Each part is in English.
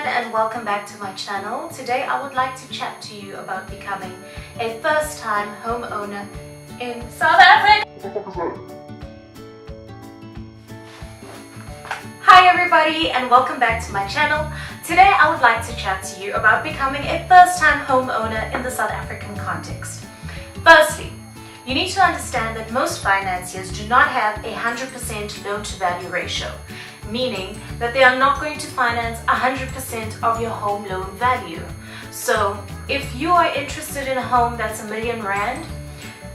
and welcome back to my channel. Today I would like to chat to you about becoming a first-time homeowner in South Africa. Hi everybody and welcome back to my channel. Today I would like to chat to you about becoming a first-time homeowner in the South African context. Firstly, you need to understand that most financiers do not have a 100% loan-to-value ratio, meaning that they are not going to finance 100% of your home loan value. So if you are interested in a home that's R1 million,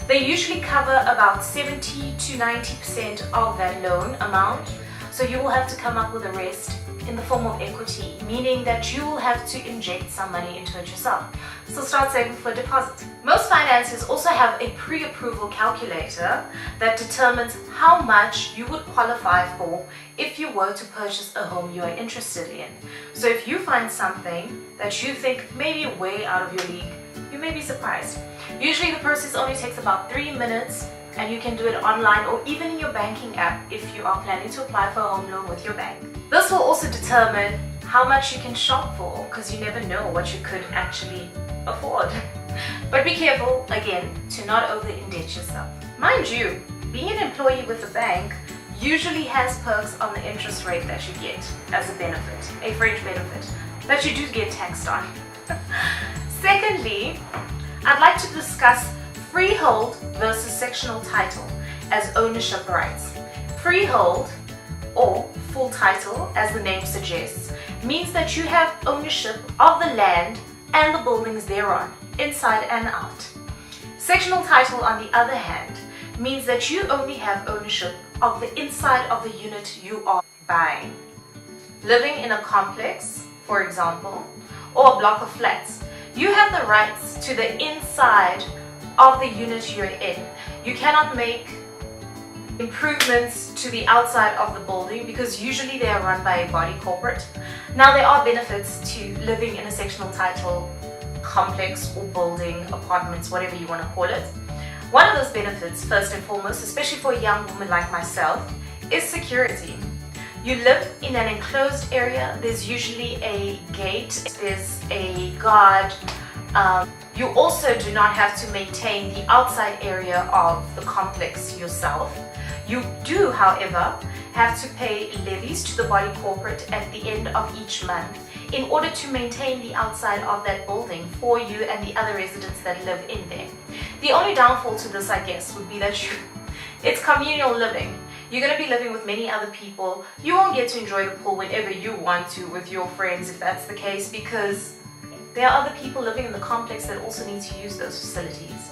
they usually cover about 70 to 90% of that loan amount. So you will have to come up with the rest in the form of equity, meaning that you will have to inject some money into it yourself. So start saving for a deposit. Most financiers also have a pre-approval calculator that determines how much you would qualify for if you were to purchase a home you are interested in. So if you find something that you think may be way out of your league, you may be surprised. Usually the process only takes about 3 minutes, and you can do it online or even in your banking app if you are planning to apply for a home loan with your bank. This will also determine how much you can shop for, because you never know what you could actually afford. But be careful, again, to not over-indent yourself. Mind you, being an employee with a bank usually has perks on the interest rate that you get as a benefit, a fringe benefit, that you do get taxed on. Secondly, I'd like to discuss freehold versus sectional title as ownership rights. Freehold, or full title as the name suggests, means that you have ownership of the land and the buildings thereon, inside and out. Sectional title, on the other hand, means that you only have ownership of the inside of the unit you are buying. Living in a complex, for example, or a block of flats, you have the rights to the inside of the unit you're in. You cannot make improvements to the outside of the building because usually they are run by a body corporate. Now there are benefits to living in a sectional title complex or building, apartments, whatever you want to call it. One of those benefits, first and foremost, especially for a young woman like myself, is security. You live in an enclosed area, there's usually a gate, there's a guard. You also do not have to maintain the outside area of the complex yourself. You do, however, have to pay levies to the body corporate at the end of each month in order to maintain the outside of that building for you and the other residents that live in there. The only downfall to this, I guess, would be that it's communal living. You're going to be living with many other people. You won't get to enjoy the pool whenever you want to with your friends, if that's the case, because there are other people living in the complex that also need to use those facilities.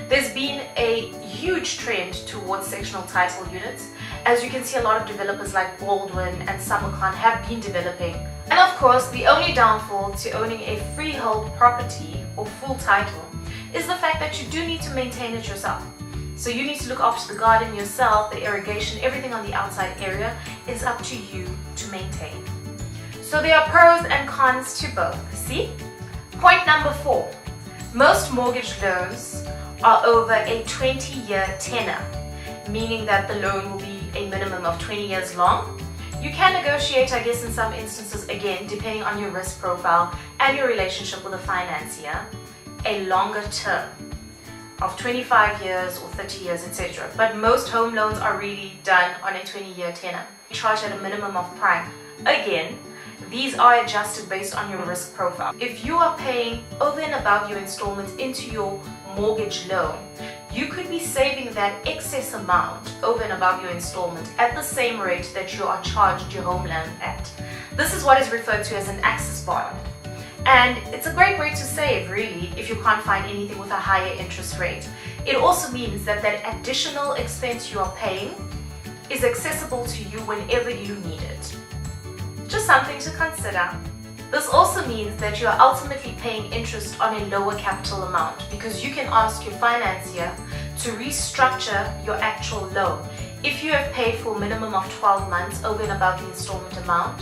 There's been a huge trend towards sectional title units. As you can see, a lot of developers like Baldwin and Summercon have been developing. And of course, the only downfall to owning a freehold property or full title is the fact that you do need to maintain it yourself. So you need to look after the garden yourself, the irrigation, everything on the outside area is up to you to maintain. So there are pros and cons to both, see? Point number 4. Most mortgage loans are over a 20-year tenor, meaning that the loan will be a minimum of 20 years long. You can negotiate, I guess, in some instances, again, depending on your risk profile and your relationship with a financier, a longer term of 25 years or 30 years, etc. But most home loans are really done on a 20-year tenor. You charge at a minimum of prime. Again, these are adjusted based on your risk profile. If you are paying over and above your installments into your mortgage loan, you could be saving that excess amount over and above your installment at the same rate that you are charged your home loan at. This is what is referred to as an access bond. And it's a great way to save, really, if you can't find anything with a higher interest rate. It also means that that additional expense you are paying is accessible to you whenever you need it. Just something to consider. This also means that you are ultimately paying interest on a lower capital amount because you can ask your financier to restructure your actual loan. If you have paid for a minimum of 12 months over and above the installment amount,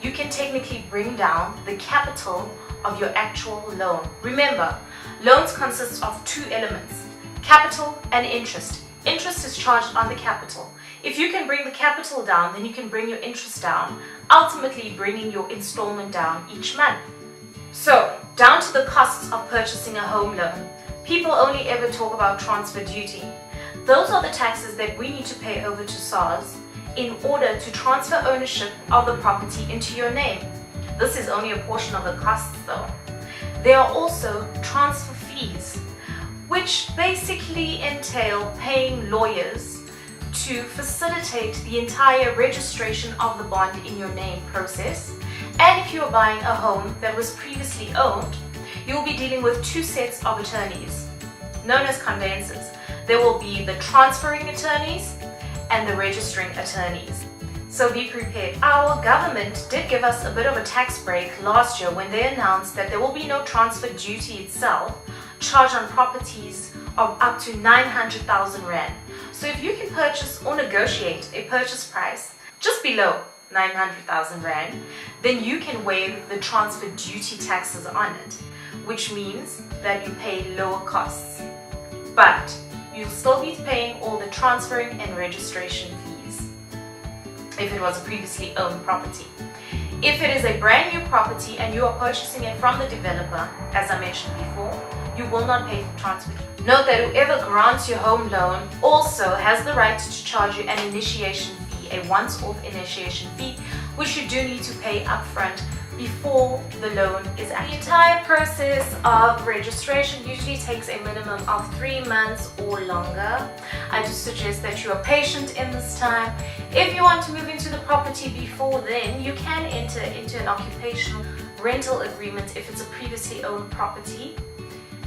you can technically bring down the capital of your actual loan. Remember, loans consist of 2 elements, capital and interest. Interest is charged on the capital. If you can bring the capital down, then you can bring your interest down ultimately bringing your installment down each month. So, down to the costs of purchasing a home loan. People only ever talk about transfer duty. Those are the taxes that we need to pay over to SARS in order to transfer ownership of the property into your name. This is only a portion of the costs though. There are also transfer fees, which basically entail paying lawyers to facilitate the entire registration of the bond in your name process. And if you are buying a home that was previously owned, you will be dealing with two sets of attorneys, known as conveyancers. There will be the transferring attorneys and the registering attorneys. So be prepared. Our government did give us a bit of a tax break last year when they announced that there will be no transfer duty itself charged on properties of up to 900,000 Rand. So if you can purchase or negotiate a purchase price just below 900,000 Rand, then you can waive the transfer duty taxes on it, which means that you pay lower costs. But you'll still be paying all the transferring and registration fees if it was a previously owned property. If it is a brand new property and you are purchasing it from the developer, as I mentioned before, you will not pay for transfer. Note that whoever grants your home loan also has the right to charge you an initiation fee, a once-off initiation fee, which you do need to pay upfront before the loan is active. The entire process of registration usually takes a minimum of 3 months or longer. I do suggest that you are patient in this time. If you want to move into the property before then, you can enter into an occupational rental agreement if it's a previously owned property,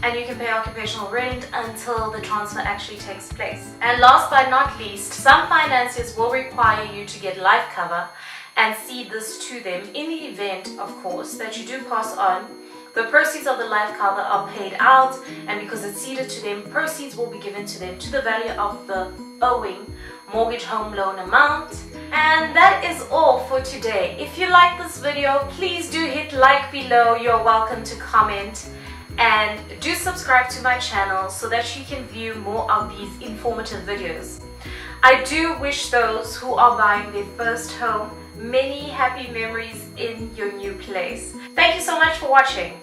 and you can pay occupational rent until the transfer actually takes place. And last but not least, some financiers will require you to get life cover and cede this to them in the event, of course, that you do pass on. The proceeds of the life cover are paid out, and because it's ceded to them, proceeds will be given to them to the value of the owing mortgage home loan amount. And that is all for today. If you like this video, please do hit like below. You're welcome to comment, and do subscribe to my channel so that you can view more of these informative videos. I do wish those who are buying their first home many happy memories in your new place. Thank you so much for watching.